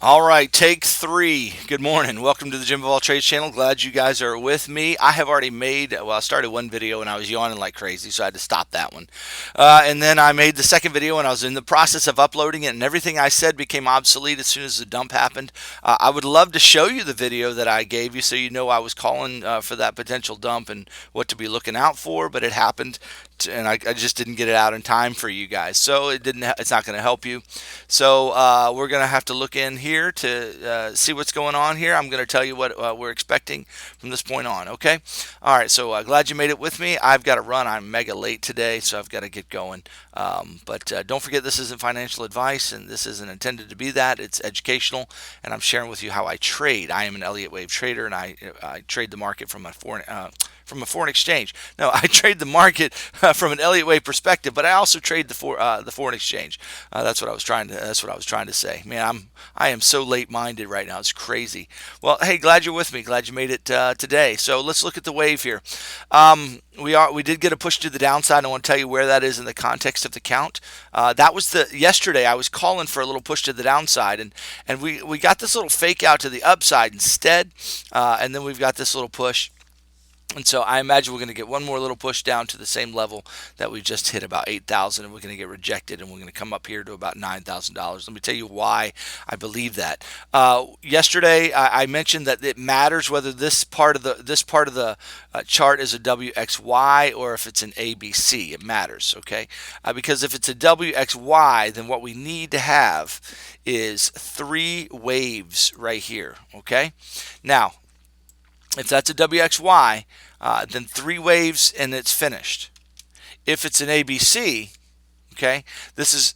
All right, take three. Good morning. Welcome to the Jim of All Trades channel. Glad you guys are with me. I have already made, well, I started one video and I was yawning like crazy, so I had to stop that one. And then I made the second video and I was in the process of uploading it, and everything I said became obsolete as soon as the dump happened. I would love to show you the video that I gave you so you know I was calling for that potential dump and what to be looking out for, but it happened. And I just didn't get it out in time for you guys, so it's not going to help you. So we're going to have to look in here to see what's going on here. I'm going to tell you what we're expecting from this point on. Okay. All right. So glad you made it with me. I've got to run. I'm mega late today, so I've got to get going. But don't forget, this isn't financial advice, and this isn't intended to be that. It's educational, and I'm sharing with you how I trade. I am an Elliott Wave trader, and I trade the market from a foreign exchange. No, I trade the market from an Elliott Wave perspective, but I also trade the foreign exchange. That's what I was trying to. That's what I was trying to say. Man, I am so late minded right now. It's crazy. Well, hey, glad you're with me. Glad you made it today. So let's look at the wave here. We did get a push to the downside. I want to tell you where that is in the context of the count. That was yesterday. I was calling for a little push to the downside, and we got this little fake out to the upside instead, and then we've got this little push. And so I imagine we're going to get one more little push down to the same level that we just hit, about 8,000, and we're going to get rejected, and we're going to come up here to about $9,000. Let me tell you why I believe that. Yesterday I mentioned that it matters whether this part of the chart is a WXY or if it's an ABC. It matters, okay? Because if it's a WXY, then what we need to have is three waves right here, okay? Now, if that's a WXY, then three waves and it's finished. If it's an ABC, okay, this is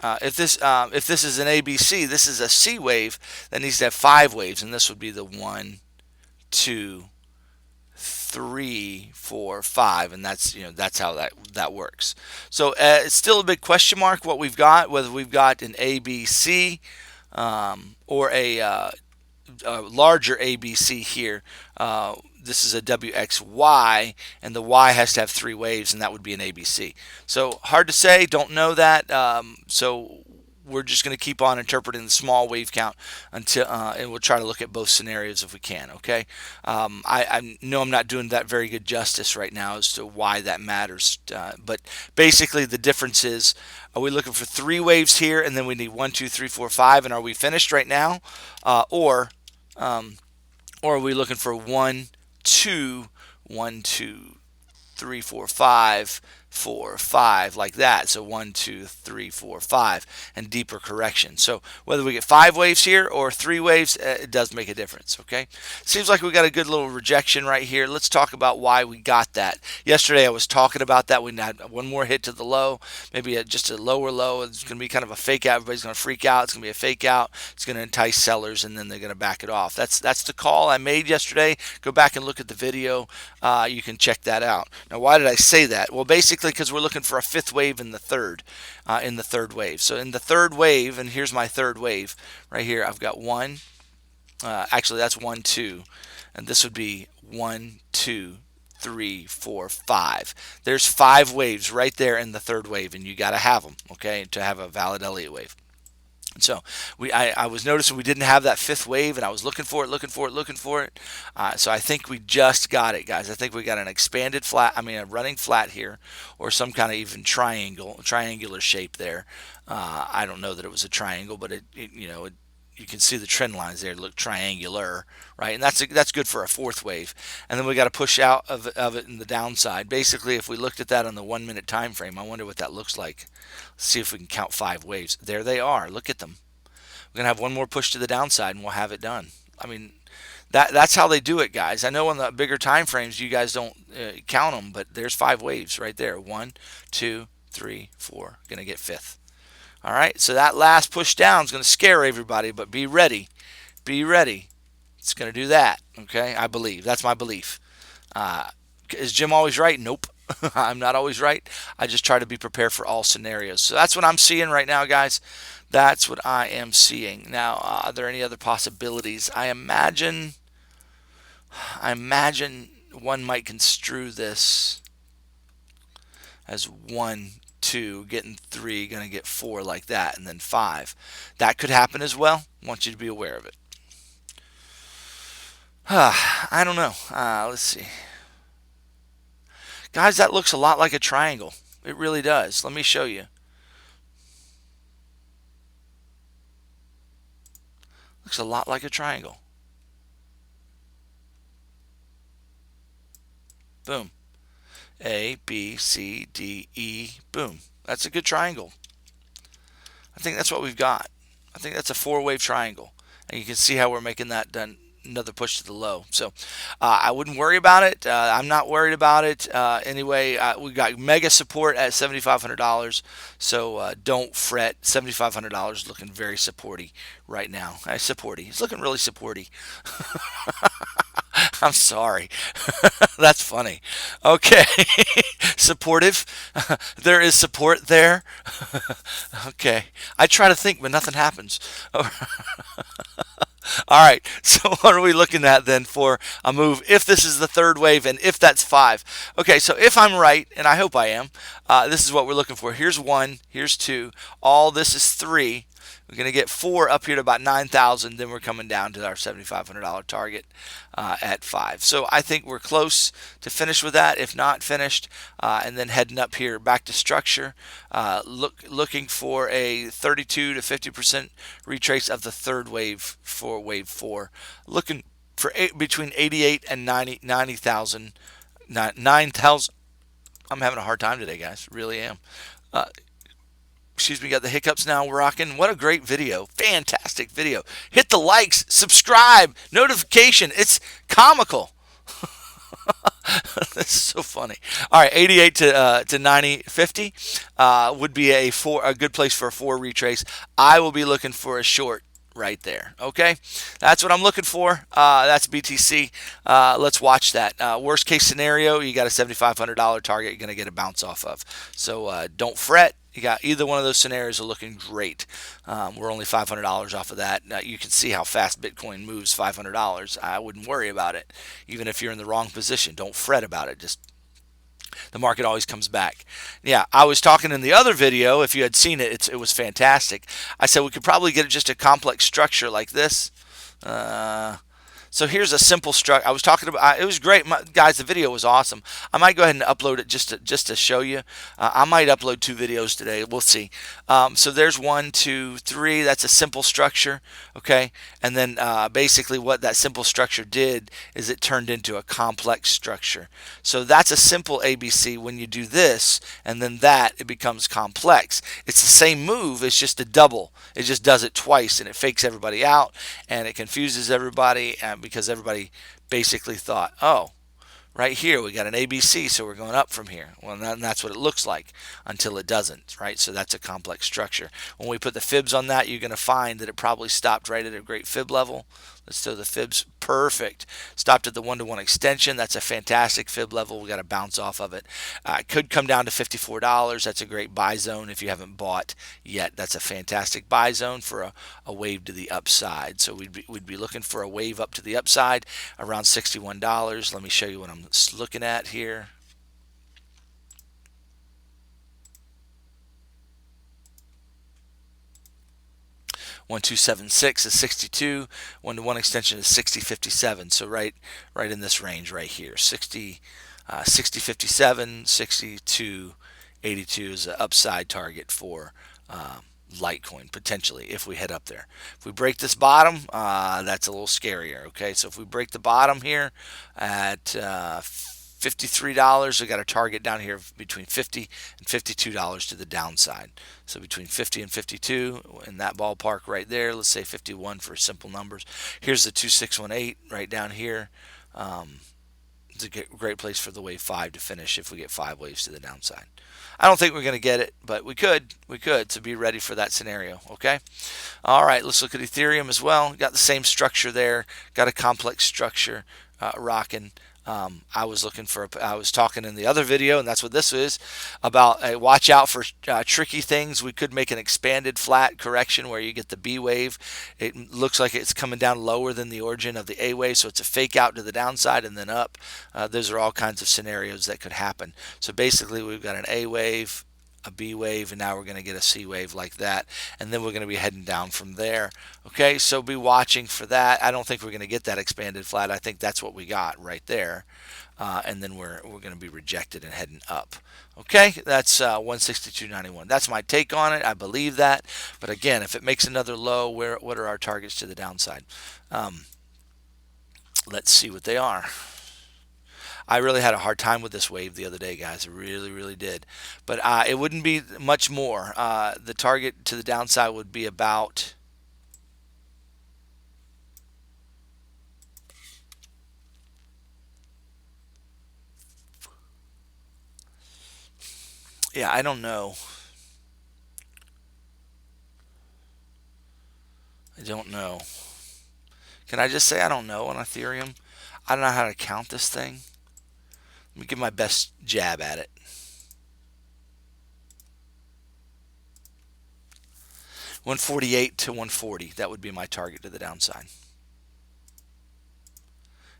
if this is an ABC, this is a C wave that needs to have five waves, and this would be the 1, 2, 3, 4, 5, and that's how that works. So it's still a big question mark what we've got, whether we've got an ABC or a larger ABC here. This is a WXY, and the Y has to have three waves, and that would be an ABC. So hard to say, don't know that. So we're just going to keep on interpreting the small wave count until, and we'll try to look at both scenarios if we can. Okay. I know I'm not doing that very good justice right now as to why that matters, but basically the difference is: are we looking for three waves here, and then we need 1, 2, 3, 4, 5, and are we finished right now, um, or are we looking for 1, 2, 1, 2, 3, 4, 5, 4, 5, like that? So 1, 2, 3, 4, 5, and deeper correction. So whether we get five waves here or three waves, it does make a difference. Okay, seems like we got a good little rejection right here. Let's talk about why we got that. Yesterday I was talking about that. We had one more hit to the low, maybe just a lower low. It's going to be kind of a fake out. Everybody's going to freak out. It's going to be a fake out. It's going to entice sellers, and then they're going to back it off. That's the call I made yesterday. Go back and look at the video. You can check that out. Now, why did I say that? Well, basically because we're looking for a fifth wave in the third wave. So in the third wave, and here's my third wave right here. I've got one. Actually, that's 1, 2, and this would be 1, 2, 3, 4, 5. There's five waves right there in the third wave, and you got to have them, okay, to have a valid Elliott wave. So I was noticing we didn't have that fifth wave, and I was looking for it. So I think we just got it, guys. I think we got an expanded flat, a running flat here, or some kind of even triangular shape there. I don't know that it was a triangle, but you can see the trend lines there look triangular, right? And that's good for a fourth wave. And then we got to push out of it in the downside. Basically, if we looked at that on the 1 minute time frame, I wonder what that looks like. Let's see if we can count five waves. There they are. Look at them. We're gonna have one more push to the downside, and we'll have it done. I mean, that's how they do it, guys. I know on the bigger time frames you guys don't count them, but there's five waves right there. 1, 2, 3, 4. Gonna get fifth. All right, so that last push down is going to scare everybody, but be ready. Be ready. It's going to do that, okay? I believe. That's my belief. Is Jim always right? Nope. I'm not always right. I just try to be prepared for all scenarios. So that's what I'm seeing right now, guys. That's what I am seeing. Now, are there any other possibilities? I imagine one might construe this as 1, 2, getting 3, going to get 4 like that, and then 5. That could happen as well. I want you to be aware of it. I don't know. Let's see. Guys, that looks a lot like a triangle. It really does. Let me show you. Looks a lot like a triangle. Boom. A, B, C, D, E, boom. That's a good triangle. I think that's what we've got. I think that's a 4-wave triangle. And you can see how we're making that done. Another push to the low. So I wouldn't worry about it. I'm not worried about it. Anyway, we got mega support at $7,500. So don't fret. $7,500 looking very supporty right now. Supporty. It's looking really supporty. I'm sorry. That's funny. Okay. Supportive. There is support there. Okay. I try to think, but nothing happens. All right, so what are we looking at then for a move if this is the third wave and if that's 5? Okay, so if I'm right, and I hope I am, this is what we're looking for. Here's 1, here's 2, all this is 3. We're going to get 4 up here to about 9,000. Then we're coming down to our $7,500 target at 5. So I think we're close to finish with that, if not finished. And then heading up here back to structure, looking for a 32 to 50% retrace of the third wave for wave 4. Looking for between 88 and 90,000. 9,000. I'm having a hard time today, guys. Really am. Excuse me, got the hiccups now. We're rocking. What a great video. Fantastic video. Hit the likes, subscribe, notification. It's comical. This is so funny. All right, 88 to 90, 50 would be a good place for a 4 retrace. I will be looking for a short right there. Okay, that's what I'm looking for. That's BTC. Let's watch that. Worst case scenario, you got a $7,500 target you're going to get a bounce off of. So don't fret. You got either one of those scenarios are looking great. We're only $500 off of that. Now, you can see how fast Bitcoin moves. $500. I wouldn't worry about it. Even if you're in the wrong position, don't fret about it. Just the market always comes back. Yeah, I was talking in the other video. If you had seen it, it was fantastic. I said we could probably get just a complex structure like this. So here's a simple structure. I was talking about. It was great, guys. The video was awesome. I might go ahead and upload it just to show you. I might upload 2 videos today. We'll see. So there's 1, 2, 3. That's a simple structure. Okay, and then basically what that simple structure did is it turned into a complex structure. So that's a simple ABC. When you do this and then that, it becomes complex. It's the same move. It's just a double. It just does it twice, and it fakes everybody out, and it confuses everybody. Because everybody basically thought, oh, right here we got an ABC, so we're going up from here. Well, that's what it looks like until it doesn't, right? So that's a complex structure. When we put the fibs on that, you're going to find that it probably stopped right at a great fib level. Let's do the fibs. Perfect. Stopped at the 1-to-1 extension. That's a fantastic fib level. We got to bounce off of it. It could come down to $54. That's a great buy zone if you haven't bought yet. That's a fantastic buy zone for a wave to the upside. So we'd be looking for a wave up to the upside around $61. Let me show you what I'm looking at here. $1,276 is 62. 1-to-1 extension is 60.57. So right in this range right here. 60.57, 62.82 is an upside target for Litecoin potentially if we head up there. If we break this bottom, that's a little scarier. Okay, so if we break the bottom here at $53, we got a target down here between $50 and $52 to the downside. So between 50 and 52 in that ballpark right there. Let's say 51 for simple numbers. Here's the 2618 right down here. It's a great place for the wave 5 to finish if we get 5 waves to the downside. I don't think we're going to get it, but we could. So be ready for that scenario. Okay. All right. Let's look at Ethereum as well. Got the same structure there. Got a complex structure rocking. I was talking in the other video, and that's what this is about. Watch out for tricky things. We could make an expanded flat correction where you get the B wave. It looks like it's coming down lower than the origin of the A wave, so it's a fake out to the downside and then up. Those are all kinds of scenarios that could happen. So basically, we've got an A wave, a B wave, and now we're going to get a C wave like that, and then we're going to be heading down from there. Okay, so be watching for that. I don't think we're going to get that expanded flat. I think that's what we got right there, and then we're going to be rejected and heading up. Okay, that's 162.91. That's my take on it. I believe that, but again, if it makes another low, what are our targets to the downside? Let's see what they are. I really had a hard time with this wave the other day, guys. I really, really did. But it wouldn't be much more. The target to the downside would be about, yeah, I don't know. I don't know. Can I just say I don't know on Ethereum? I don't know how to count this thing. Let me give my best jab at it. 148 to 140. That would be my target to the downside.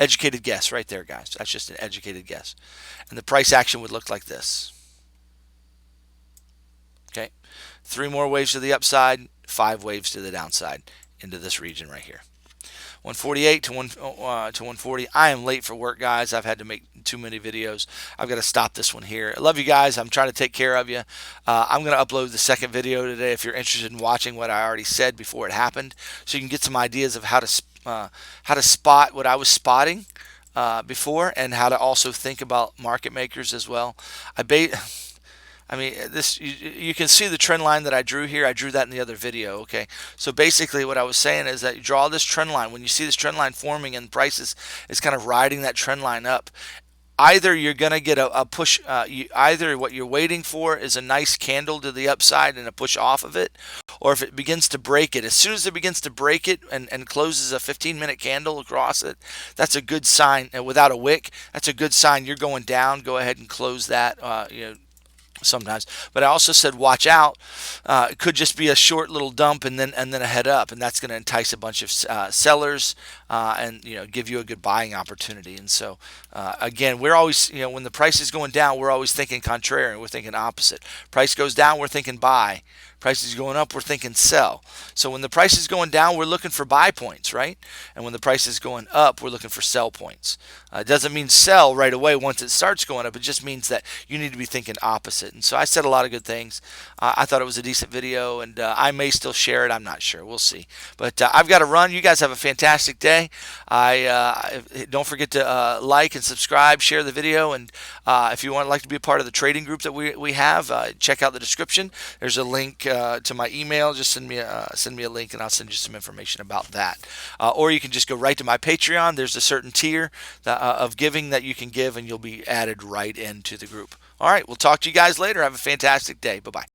Educated guess right there, guys. That's just an educated guess. And the price action would look like this. Okay. 3 more waves to the upside, 5 waves to the downside into this region right here. 148 to 140. I am late for work, guys. I've had to make too many videos. I've got to stop this one here. I love you guys. I'm trying to take care of you. I'm going to upload the second video today if you're interested in watching what I already said before it happened, so you can get some ideas of how to spot what I was spotting before, and how to also think about market makers as well. I mean, this you can see the trend line that I drew here. I drew that in the other video. Okay, so basically what I was saying is that you draw this trend line. When you see this trend line forming and prices is kind of riding that trend line up, either you're going to get a push, either what you're waiting for is a nice candle to the upside and a push off of it, or if it begins to break it, as soon as it begins to break it and closes a 15-minute candle across it, that's a good sign. And without a wick, that's a good sign you're going down. Go ahead and close that. Sometimes, but I also said watch out. It could just be a short little dump and then a head up, and that's going to entice a bunch of sellers and give you a good buying opportunity. And so again, we're always when the price is going down, we're always thinking contrarian. We're thinking opposite. Price goes down, we're thinking buy. Price is going up, we're thinking sell. So when the price is going down, we're looking for buy points, right? And when the price is going up, we're looking for sell points. It doesn't mean sell right away once it starts going up. It just means that you need to be thinking opposite. And so I said a lot of good things. I thought it was a decent video, and I may still share it. I'm not sure. We'll see. But I've got to run. You guys have a fantastic day. Don't forget to like and subscribe, share the video, and if you want like to be a part of the trading group that we have, check out the description. There's a link to my email. Just send me a link, and I'll send you some information about that. Or you can just go right to my Patreon. There's a certain tier of giving that you can give, and you'll be added right into the group. All right, we'll talk to you guys later. Have a fantastic day. Bye-bye.